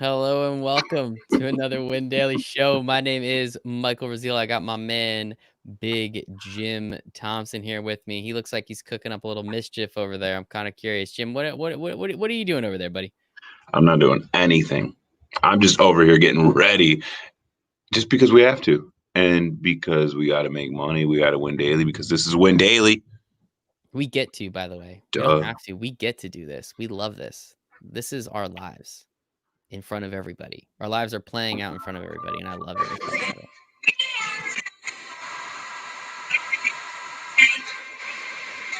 Hello and welcome to another Win Daily Show. My name is Michael Raziel. I got my man, Big Jim Thompson, here with me. He looks like he's cooking up a little mischief over there. I'm kind of curious, Jim. What are you doing over there, buddy? I'm not doing anything. I'm just over here getting ready just because we have to. And because we got to make money, we got to win daily because this is Win Daily. We get to, by the way. We Duh. don't have to. We get to do this. We love this. This is our lives in front of everybody. Our lives are playing out in front of everybody, and I love every second of it.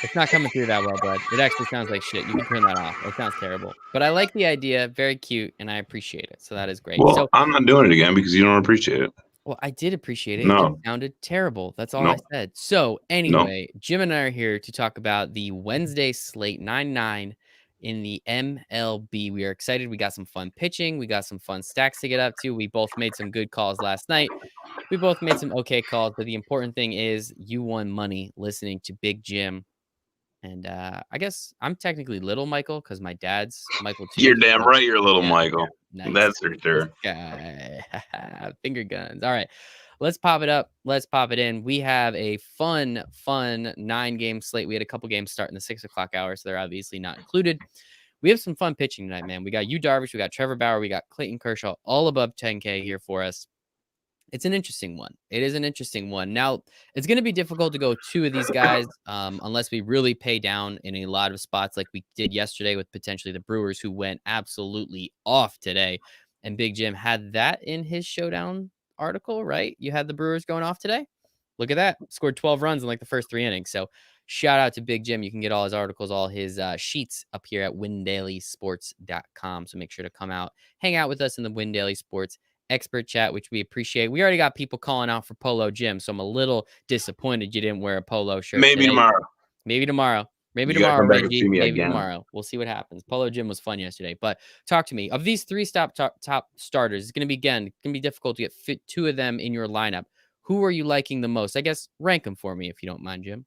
It's not coming through that well, bud. It actually sounds like shit. You can turn that off. It sounds terrible. But I like the idea. Very cute, and I appreciate it. So that is great. Well, So, I'm not doing it again because you don't appreciate it. well, I did appreciate it. It No, just sounded terrible. That's all I no, said. So no. anyway, Jim and I are here to talk about the Wednesday slate 9-9 in the MLB. We are excited. We got some fun pitching. We got some fun stacks to get up to. We both made some good calls last night. We both made some okay calls, but the important thing is you won money listening to Big Jim. And I guess I'm technically little Michael because my dad's Michael too. You're damn So, right, you're little yeah, Michael. nice. That's for This sure. guy. Finger guns. All right. Let's pop it up. Let's pop it in. We have a fun 9-game slate. We had a couple games starting the 6 o'clock hour, so they're obviously not included. We have some fun pitching tonight, man. We got Yu Darvish, we got Trevor Bauer, we got Clayton Kershaw, all above 10K here for us. It's an interesting one. It is an interesting one. Now, it's going to be difficult to go two of these guys unless we really pay down in a lot of spots like we did yesterday with potentially the Brewers, who went absolutely off today. And Big Jim had that in his showdown article, right? You had the Brewers going off today. Look at that. Scored 12 runs in like the first 3 innings. So shout out to Big Jim. You can get all his articles, all his sheets up here at windailysports.com. So make sure to come out, hang out with us in the Win Daily Sports expert chat, which we appreciate. We already got people calling out for Polo Jim, so I'm a little disappointed you didn't wear a polo shirt Maybe today. tomorrow. Maybe tomorrow. Maybe You gotta tomorrow, come back and Reggie. see me Maybe again. tomorrow. We'll see what happens. Polo Jim was fun yesterday, but talk to me. Of these three top starters, it's going to be, again, going to be difficult to get two of them in your lineup. Who are you liking the most? I guess rank them for me if you don't mind, Jim.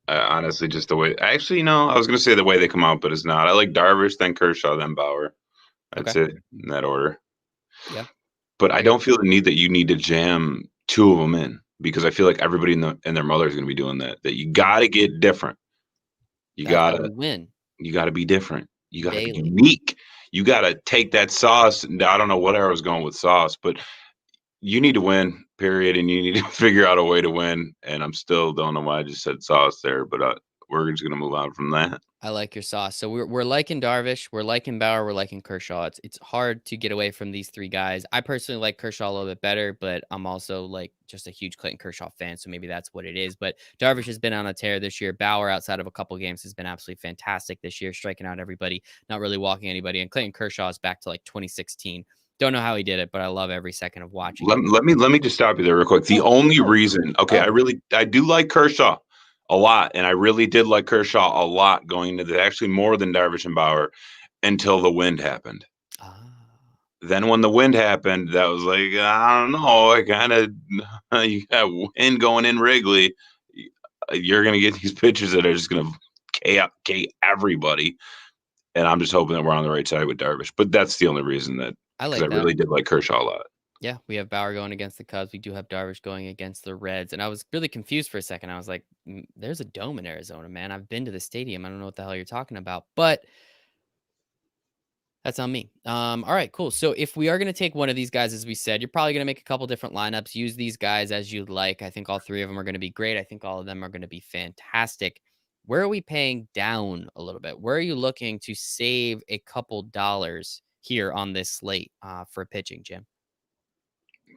Honestly, just the way. Actually, no, I was going to say the way they come out, but it's not. I like Darvish, then Kershaw, then Bauer. That's it in that order. Yeah. But I don't feel the need that you need to jam two of them in because I feel like everybody and their mother is going to be doing that. That you got to get different. You got to win. You got to be different. You got to be unique. You got to take that sauce. I don't know what I was going with sauce, but you need to win, period, and you need to figure out a way to win. And I'm still don't know why I just said sauce there, but we're just going to move on from that. I like your sauce. So we're liking Darvish, we're liking Bauer, we're liking Kershaw. It's hard to get away from these three guys. I personally like Kershaw a little bit better, but I'm also like just a huge Clayton Kershaw fan, so maybe that's what it is. But Darvish has been on a tear this year. Bauer, outside of a couple games, has been absolutely fantastic this year, striking out everybody, not really walking anybody. And Clayton Kershaw is back to like 2016. Don't know how he did it, but I love every second of watching. Let me just stop you there real quick. The only reason, I do like Kershaw a lot, and I really did like Kershaw a lot going into that, actually more than Darvish and Bauer, until the wind happened. Then when the wind happened, that was like, I don't know, I kind of, you got wind going in Wrigley, you're going to get these pitchers that are just going to K everybody, and I'm just hoping that we're on the right side with Darvish. But that's the only reason that I really did like Kershaw a lot. Yeah, we have Bauer going against the Cubs. We do have Darvish going against the Reds. And I was really confused for a second. I was like, there's a dome in Arizona, man. I've been to the stadium. I don't know what the hell you're talking about. But that's on me. All right, cool. So if we are going to take one of these guys, as we said, you're probably going to make a couple different lineups. Use these guys as you'd like. I think all three of them are going to be great. I think all of them are going to be fantastic. Where are we paying down a little bit? Where are you looking to save a couple dollars here on this slate for pitching, Jim?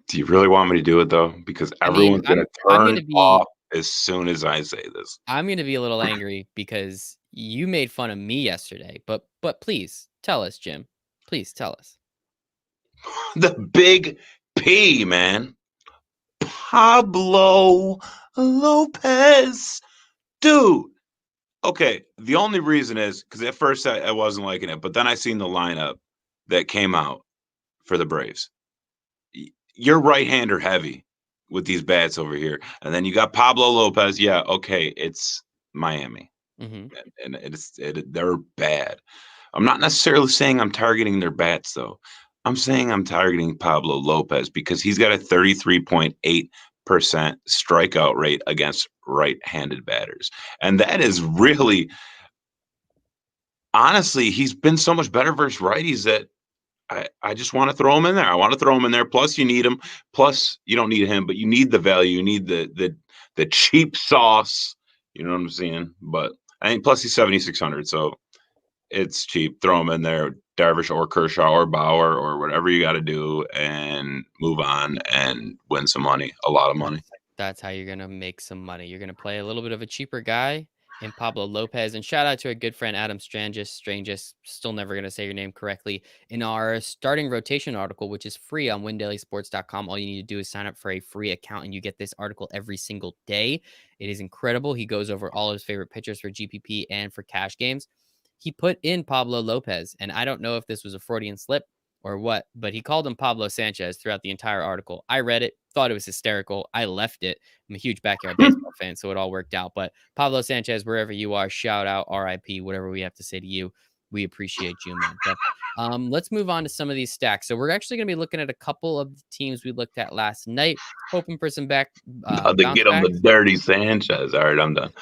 Do you really want me to do it, though? Because everyone's going to turn off as soon as I say this. I'm going to be a little angry because you made fun of me yesterday. But please tell us, Jim. Please tell us. The big P, man. Pablo Lopez. Dude. Okay, the only reason is because at first I wasn't liking it, but then I seen the lineup that came out for the Braves. You're right-hander heavy with these bats over here. And then you got Pablo Lopez. Yeah, okay, it's Miami. And they're bad. I'm not necessarily saying I'm targeting their bats, though. I'm saying I'm targeting Pablo Lopez because he's got a 33.8% strikeout rate against right-handed batters. And that is really, honestly, he's been so much better versus righties that I just want to throw him in there. I want to throw him in there. Plus, you need him. Plus, you don't need him, but you need the value. You need the cheap sauce. You know what I'm saying? But I think plus he's 7,600, so it's cheap. Throw him in there, Darvish or Kershaw or Bauer or whatever you got to do, and move on and win some money, a lot of money. That's how you're gonna make some money. You're gonna play a little bit of a cheaper guy in Pablo Lopez. And shout out to a good friend, Adam Strangis, still never gonna say your name correctly. In our starting rotation article, which is free on windailysports.com, all you need to do is sign up for a free account and you get this article every single day. It is incredible. He goes over all his favorite pitchers for GPP and for cash games. He put in Pablo Lopez, and I don't know if this was a Freudian slip or what, but he called him Pablo Sanchez throughout the entire article. I read it, thought it was hysterical. I left it. I'm a huge backyard baseball fan, so it all worked out. But Pablo Sanchez, wherever you are, shout out, RIP, whatever we have to say to you. We appreciate you, man. But let's move on to some of these stacks. So we're actually going to be looking at a couple of the teams we looked at last night, hoping for some To bounce get him the backs. dirty Sanchez. All right, I'm done.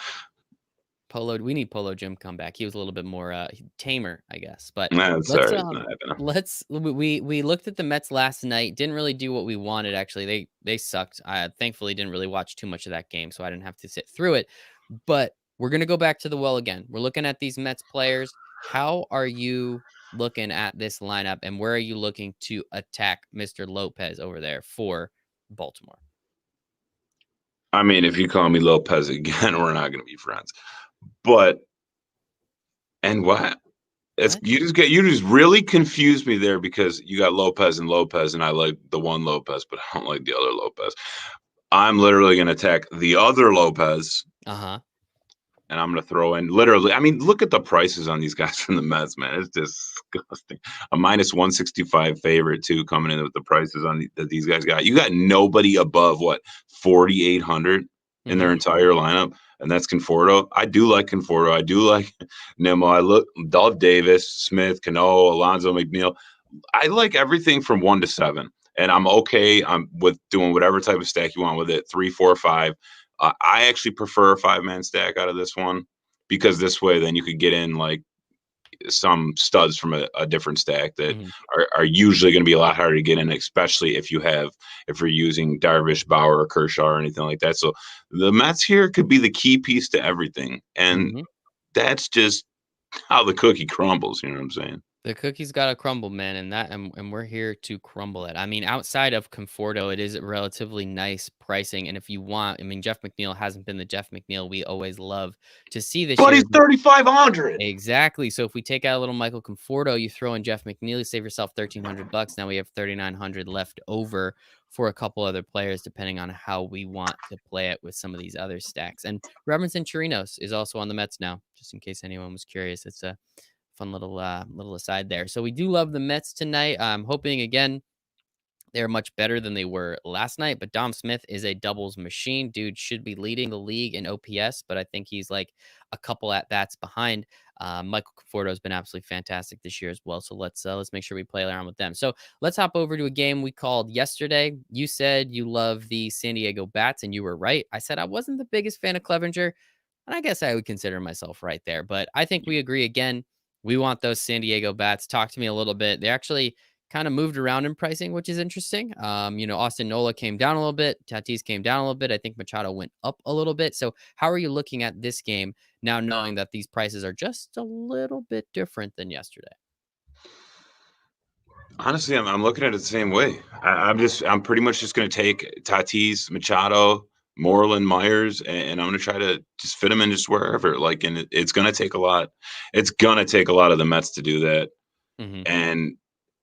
We need Polo Jim come back. He was a little bit more tamer, I guess. But Sorry, it's not happening. we looked at the Mets last night. Didn't really do what we wanted. Actually, they sucked. I thankfully didn't really watch too much of that game, so I didn't have to sit through it. But we're gonna go back to the well again. We're looking at these Mets players. How are you looking at this lineup, and where are you looking to attack Mr. Lopez over there for Baltimore? I mean, if you call me Lopez again, we're not going to be friends. But and what? It's What? you just really confused me there because you got Lopez, and I like the one Lopez, but I don't like the other Lopez. I'm literally going to attack the other Lopez, Uh-huh. and I'm going to throw in literally. I mean, look at the prices on these guys from the Mets, man. It's disgusting. A minus 165 favorite too, coming in with the prices on that these guys got. You got nobody above what 4,800 in their entire lineup. And that's Conforto. I do like Conforto. I do like Nimmo. I love Davis, Smith, Cano, Alonzo McNeil. I like everything from 1 to 7, and I'm okay. I'm with doing whatever type of stack you want with it. 3, 4, 5. I actually prefer a 5-man stack out of this one because this way, then you could get in like some studs from a different stack that are usually going to be a lot harder to get in, especially if you're using Darvish, Bauer, or Kershaw or anything like that. So the Mets here could be the key piece to everything, and that's just how the cookie crumbles. You know what I'm saying? The cookie's gotta crumble, man, and we're here to crumble it. I mean, outside of Conforto, it is a relatively nice pricing, and if you want, I mean, Jeff McNeil hasn't been the Jeff McNeil we always love to see this But year. he's 3,500. Exactly. So if we take out a little Michael Conforto, you throw in Jeff McNeil, you save yourself $1,300. Now we have 3,900 left over for a couple other players, depending on how we want to play it with some of these other stacks. And Robinson Chirinos is also on the Mets now, just in case anyone was curious. It's a fun little aside there. So we do love the Mets tonight. I'm hoping again they're much better than they were last night, but Dom Smith is a doubles machine. Dude should be leading the league in OPS, but I think he's like a couple at bats behind. Michael Conforto has been absolutely fantastic this year as well. So let's make sure we play around with them. So let's hop over to a game we called yesterday. You said you love the San Diego Bats, and you were right. I said I wasn't the biggest fan of Clevenger, and I guess I would consider myself right there. But I think we agree again. We want those San Diego Bats. Talk to me a little bit. They actually kind of moved around in pricing, which is interesting. Austin Nola came down a little bit. Tatis came down a little bit. I think Machado went up a little bit. So how are you looking at this game now, knowing that these prices are just a little bit different than yesterday? Honestly, I'm looking at it the same way. I'm pretty much just going to take Tatis, Machado, Moreland, Myers, and I'm going to try to just fit them in just wherever. Like, and it's going to take a lot. It's going to take a lot of the Mets to do that. And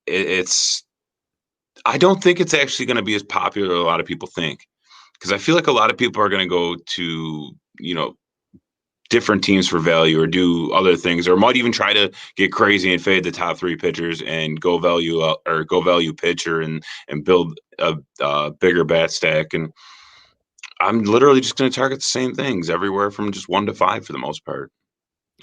it's. I don't think it's actually going to be as popular as a lot of people think, because I feel like a lot of people are going to go to different teams for value or do other things, or might even try to get crazy and fade the top 3 pitchers and go value pitcher and build a bigger bat stack. And I'm literally just going to target the same things everywhere from just 1 to 5 for the most part.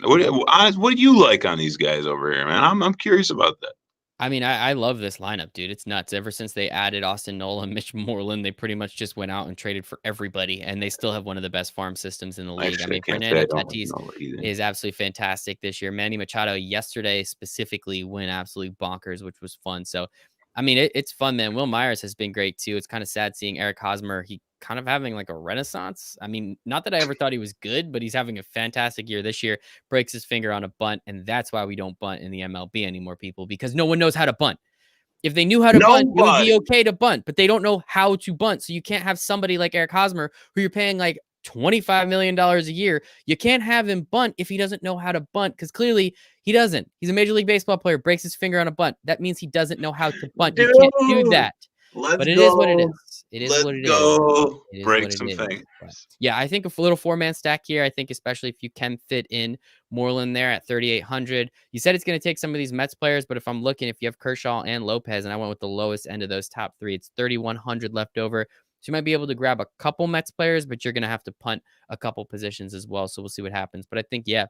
What do you like on these guys over here, man? I'm curious about that. I mean, I love this lineup, dude. It's nuts. Ever since they added Austin Nola and Mitch Moreland, they pretty much just went out and traded for everybody, and they still have one of the best farm systems in the league. I Actually, mean, I can't say Fernando I don't Tatis know either. is absolutely fantastic this year. Manny Machado yesterday specifically went absolutely bonkers, which was fun. So, I mean, it's fun, man. Will Myers has been great too. It's kind of sad seeing Eric Hosmer. He kind of having like a renaissance. I mean, not that I ever thought he was good, but he's having a fantastic year this year. Breaks his finger on a bunt, and that's why we don't bunt in the MLB anymore, people, because no one knows how to bunt. If they knew how to bunt, it would be Nobody. okay to bunt, but they don't know how to bunt. So you can't have somebody like Eric Hosmer, who you're paying like $25 million a year. You can't have him bunt if he doesn't know how to bunt, because clearly he doesn't. He's a Major League Baseball player, breaks his finger on a bunt. That means he doesn't know how to bunt. You can't do Dude, that. let's But it is what it go. is. It is Let's what it is. go. It is Break what it some is. things. But yeah, I think a little four-man stack here. I think especially if you can fit in Moreland there at 3,800. You said it's going to take some of these Mets players, but if I'm looking, if you have Kershaw and Lopez, and I went with the lowest end of those top three, it's 3,100 left over. So you might be able to grab a couple Mets players, but you're going to have to punt a couple positions as well. So we'll see what happens. But I think, yeah,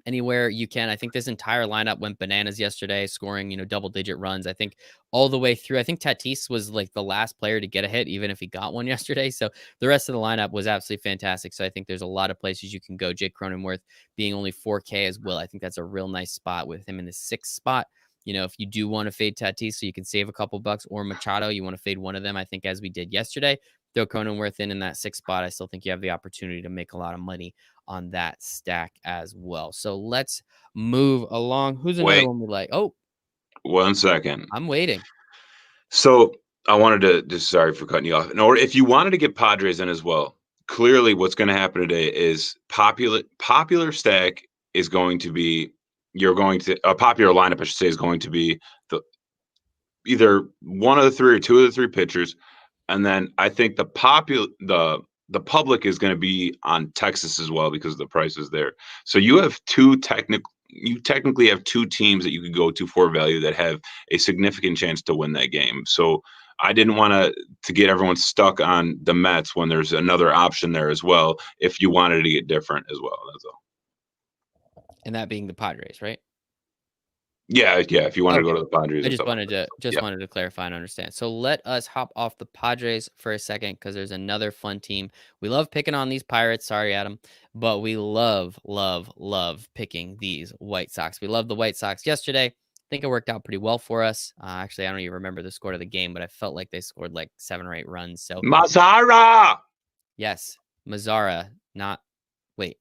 anywhere you can. I think this entire lineup went bananas yesterday, scoring, double-digit runs. I think all the way through. I think Tatis was like the last player to get a hit, even if he got one yesterday. So the rest of the lineup was absolutely fantastic. So I think there's a lot of places you can go. Jake Cronenworth being only 4K as well. I think that's a real nice spot with him in the 6th spot. If you do want to fade Tatis so you can save a couple bucks, or Machado, you want to fade one of them, I think, as we did yesterday, throw Cronenworth in that 6th spot. I still think you have the opportunity to make a lot of money on that stack as well. So let's move along. Who's another Wait one we like? Oh, 1 second. I'm waiting. So I wanted to just sorry for cutting you off. In order, if you wanted to get Padres in as well, clearly what's going to happen today is popular stack is going to be a popular lineup, I should say, is going to be the either one of the three or two of the three pitchers, and then I think the public is going to be on Texas as well because the price is there. So you have you technically have two teams that you could go to for value that have a significant chance to win that game. So I didn't want to get everyone stuck on the Mets when there's another option there as well. If you wanted to get different as well, that's all. And that being the Padres, right? Yeah. If you wanted to go Okay. to the Padres, I and just stuff like wanted to that. Yeah. wanted to clarify and understand. So let us hop off the Padres for a second, because there's another fun team. We love picking on these Pirates. Sorry, Adam, but we love, love, love picking these White Sox. We love the White Sox yesterday. I think it worked out pretty well for us. Actually, I don't even remember the score of the game, but I felt like they scored like 7 or 8 runs. So Mazara. yes, Mazzara, not wait.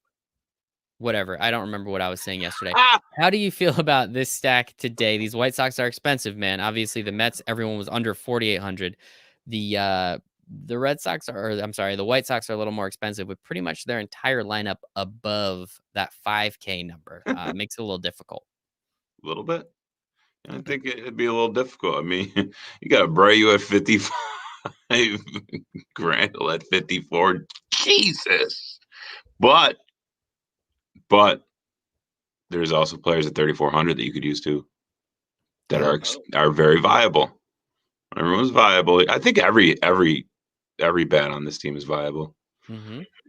Whatever. I don't remember what I was saying yesterday. Ah! How do you feel about this stack today? These White Sox are expensive, man. Obviously, the Mets, everyone was under 4,800. The Red Sox the White Sox are a little more expensive, with pretty much their entire lineup above that 5K number. Makes it a little difficult. A little bit. I think it'd be a little difficult. I mean, you got Abreu at 55, Grandal at 54. Jesus. But there's also players at 3,400 that you could use too that are very viable. Everyone's viable. I think every bat on this team is viable,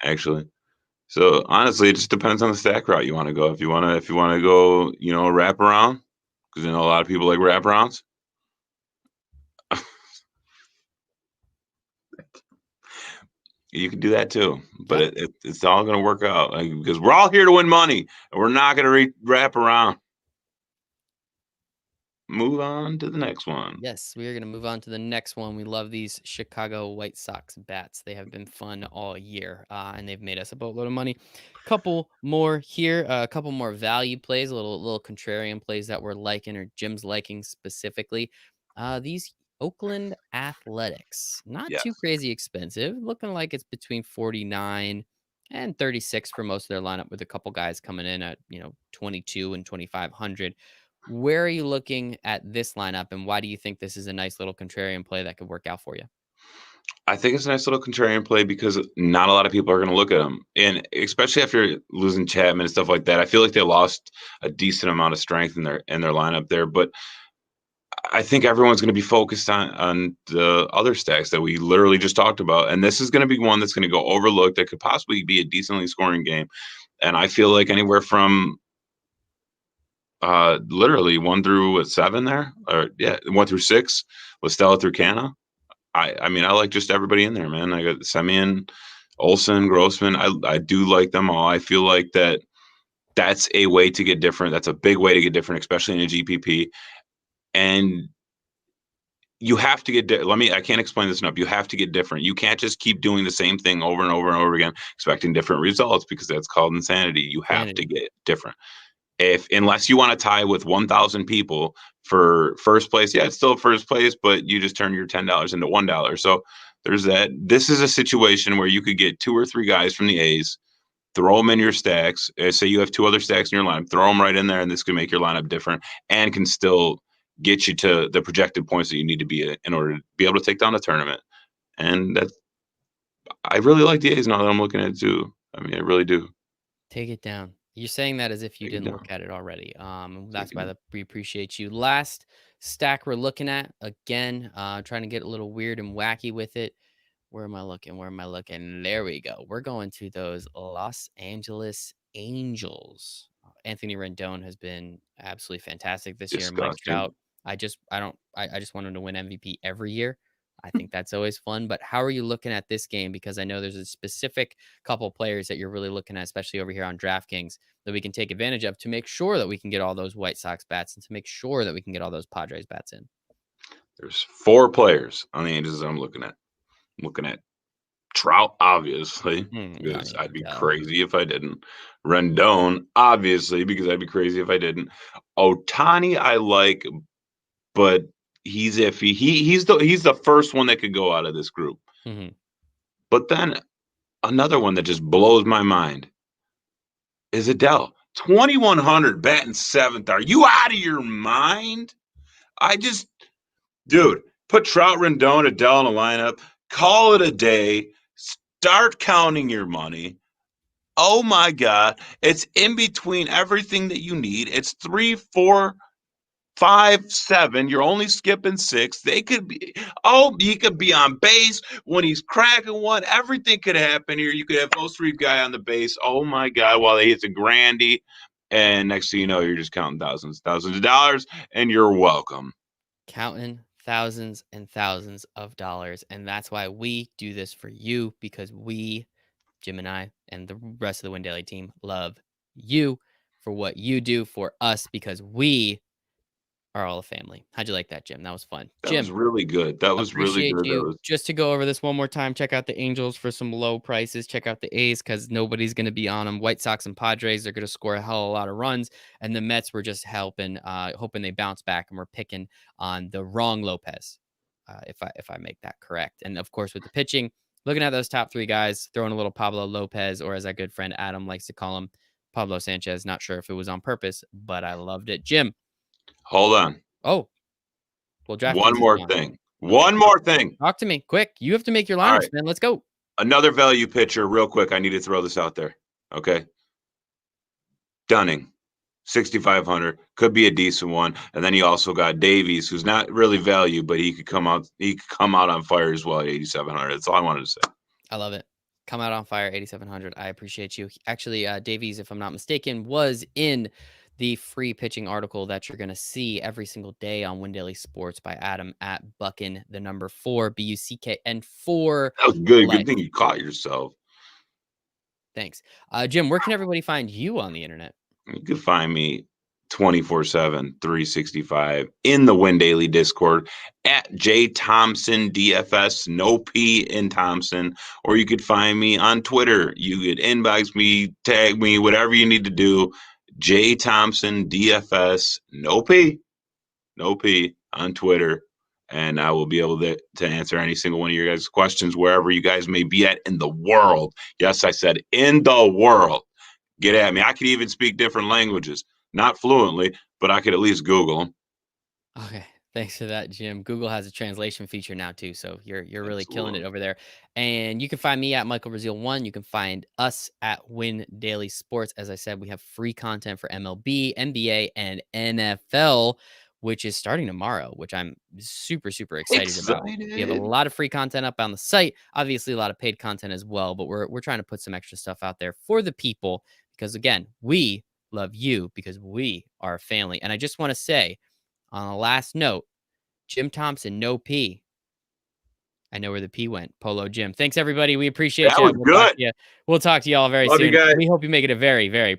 actually. So honestly, it just depends on the stack route you want to go. If you want to go, wrap around, because a lot of people like wraparounds. You can do that too, but it's all going to work out, because we're all here to win money, and we're not going to wrap around. Move on to the next one. Yes, we are going to move on to the next one. We love these Chicago White Sox bats. They have been fun all year, and they've made us a boatload of money. Couple more here, a couple more value plays, a little contrarian plays that we're liking, or Jim's liking specifically. These Oakland Athletics, not too crazy expensive, looking like it's between 49 and 36 for most of their lineup, with a couple guys coming in at 22 and 2,500. Where are you looking at this lineup, and why do you think this is a nice little contrarian play that could work out for you? I think it's a nice little contrarian play because not a lot of people are going to look at them, and especially after losing Chapman and stuff like that. I feel like they lost a decent amount of strength in their lineup there, but I think everyone's going to be focused on the other stacks that we literally just talked about, and this is going to be one that's going to go overlooked. That could possibly be a decently scoring game, and I feel like anywhere from Literally 1 through 7 there, or yeah, 1 through 6 with Stella through Canna. I mean, I like just everybody in there, man. I got Semyon, Olson, Grossman. I do like them all. I feel like that's a way to get different. That's a big way to get different, especially in a GPP. And you have to get I can't explain this enough. You have to get different. You can't just keep doing the same thing over and over and over again, expecting different results, because that's called insanity. You have to Sanity. get different. Unless you want to tie with 1,000 people for first place, yeah, it's still first place, but you just turn your $10 into $1. So there's that. This is a situation where you could get 2 or 3 guys from the A's, throw them in your stacks. Say you have 2 other stacks in your lineup, throw them right in there, and this can make your lineup different and can still get you to the projected points that you need to be in order to be able to take down a tournament. And I really like the A's now that I'm looking at it too. I mean, I really do. Take it down. You're saying that as if you Take it didn't down. look at it already. Take That's it why down. we appreciate you. Last stack we're looking at again. Trying to get a little weird and wacky with it. Where am I looking? Where am I looking? There we go. We're going to those Los Angeles Angels. Anthony Rendon has been absolutely fantastic this year. Mike Disgusting. Trout. I just want him to win MVP every year. I think that's always fun. But how are you looking at this game? Because I know there's a specific couple players that you're really looking at, especially over here on DraftKings, that we can take advantage of to make sure that we can get all those White Sox bats and to make sure that we can get all those Padres bats in. There's 4 players on the Angels I'm looking at. I'm looking at Trout, obviously, I because need I'd to be go. crazy if I didn't. Rendon, obviously, because I'd be crazy if I didn't. Otani, I like, but he's iffy. He's the first one that could go out of this group. Hmm. But then another one that just blows my mind is Adele. 2,100 batting seventh. Are you out of your mind? I just, dude, put Trout, Rendon, Adele in a lineup. Call it a day. Start counting your money. Oh my God. It's in between everything that you need. It's 3, 4, 5, 7. You're only skipping 6. They could be, oh, he could be on base when he's cracking one. Everything could happen here. You could have those 3 guy on the base. Oh my God. While he hits a grandy. And next thing you know, you're just counting thousands of dollars, and you're welcome. Counting thousands and thousands of dollars. And that's why we do this for you, because we, Jim and I, and the rest of the Win Daily team love you for what you do for us, because we are all a family. How'd you like that, Jim? That was fun. That was Jim, really good. That was really appreciate good. That you. was Just to go over this one more time, check out the Angels for some low prices. Check out the A's because nobody's going to be on them. White Sox and Padres, they're going to score a hell of a lot of runs. And the Mets were just hoping they bounce back, and we're picking on the wrong Lopez, if I make that correct. And of course, with the pitching, looking at those top 3 guys, throwing a little Pablo Lopez, or as our good friend Adam likes to call him, Pablo Sanchez. Not sure if it was on purpose, but I loved it. Jim. Hold on. Oh, well, One DraftKings is more gone. thing. Okay. One more thing. Talk to me quick. You have to make your All lineups, right. man. Let's go. Another value pitcher, real quick. I need to throw this out there. Okay. Dunning, 6,500, could be a decent one. And then you also got Davies, who's not really value, but he could come out. He could come out on fire as well at 8,700. That's all I wanted to say. I love it. Come out on fire, 8,700. I appreciate you. Actually, Davies, if I'm not mistaken, was in the free pitching article that you're going to see every single day on Win Daily Sports by Adam at Buckin, the number 4, BUCKN 4 That was good. life. Good thing you caught yourself. Thanks. Jim, where can everybody find you on the internet? You can find me 24/7, 365 in the Win Daily Discord at J Thompson DFS, no P in Thompson, or you could find me on Twitter. You could inbox me, tag me, whatever you need to do. J Thompson DFS, no P on Twitter. And I will be able to answer any single one of your guys' questions wherever you guys may be at in the world. Yes, I said in the world. Get at me. I could even speak different languages, not fluently, but I could at least Google them. Okay. Thanks for that, Jim. Google has a translation feature now too, so you're really killing it Absolutely. over there. And you can find me at Michael Brazil 1. You can find us at Win Daily Sports. As I said, we have free content for MLB, NBA, and NFL, which is starting tomorrow, which I'm super, super excited about. We have a Excited. lot of free content up on the site, obviously a lot of paid content as well, but we're trying to put some extra stuff out there for the people because again, we love you because we are a family. And I just want to say on the last note, Jim Thompson, no P. I know where the P went. Polo Jim. Thanks, everybody. We appreciate That you. was good. We'll talk to you all very Love you soon. guys. We hope you make it a very, very